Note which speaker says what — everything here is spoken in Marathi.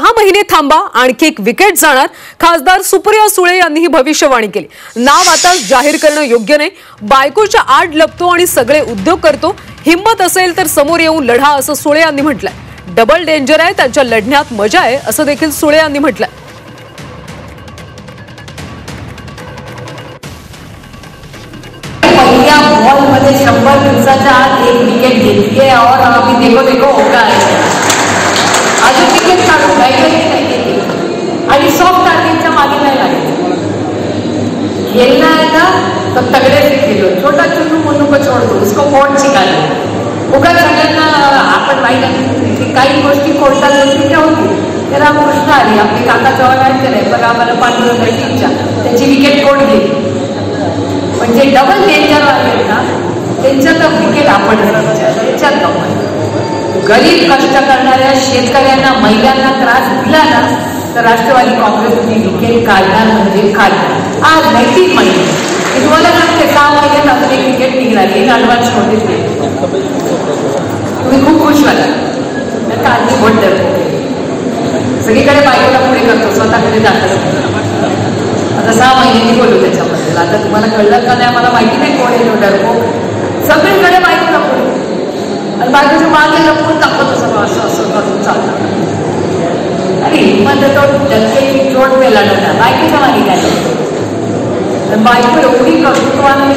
Speaker 1: 6 महिने थांबा, आणखी एक विकेट जाणार. खासदार सुप्रिया सुळे यांनी ही भविष्यवाणी केली. नाव आता जाहीर करणं योग्य नाही. बायकोच्या आड लपतो आणि सगळे उद्योग करतो. हिम्मत असेल तर समोर येऊन लढा, असं सुळे यांनी म्हटलंय. डबल डेंजर आहे, त्यांच्या लढण्यात मजा आहे, असं देखील सुळे यांनी म्हटलंय.
Speaker 2: पहिल्या बॉल मध्ये 100 दिवसाच्या आत एक विकेट घेतली आहे और अभी देखो होगा अजून विकेट काढून नाही आणि सॉफ्ट टार्गेटच्या मागे नाही लागायचं. खेलना है ना तो तगड़े से खेलो, छोटा चुनू मुन्नू को छोड़ दो, उसको कोर्ट शिकायला उगा सगळ्यांना आपण माहिती काही गोष्टी कोर्टात गोष्टी होती. तर रामकृष्ण आली, आपले काका चव्हाण आहे बघा, आम्हाला पांडुरंग टीमच्या त्याची विकेट कोर्ट गेली. म्हणजे डबल डेंजर आले ना त्यांच्यात विकेट आपण त्याच्यात गरीब कष्ट करणाऱ्या शेतकऱ्यांना महिलांना त्रास दिला ना तर राष्ट्रवादी काँग्रेसने विकेट काढणार म्हणजे काढणार. आज नैतिक महिने मी तुम्हाला सांगते 6 महिन्यात अजून एक विकेट निघाली. ॲडव्हान्स नोटीस दिली, तुम्ही खूप खुश व्हाल. काळजी भोट देतो सगळीकडे बायकोला पुढे करतो, स्वतःकडे जातो. आता 6 महिन्यांनी बोलू त्याच्याबद्दल. आता तुम्हाला कळलं का नाही मला माहिती नाही, कोण आहे डरपो. सगळीकडे बायकोला पुढे आणि बायकोच्या मागे लपवून दाखवतो सगळं असं असं करून चालतं. अरे हिंमत तो डरके चोट पे लढवणार बायकोच्या मागे काय. बायको एवढी कर्तृत्वान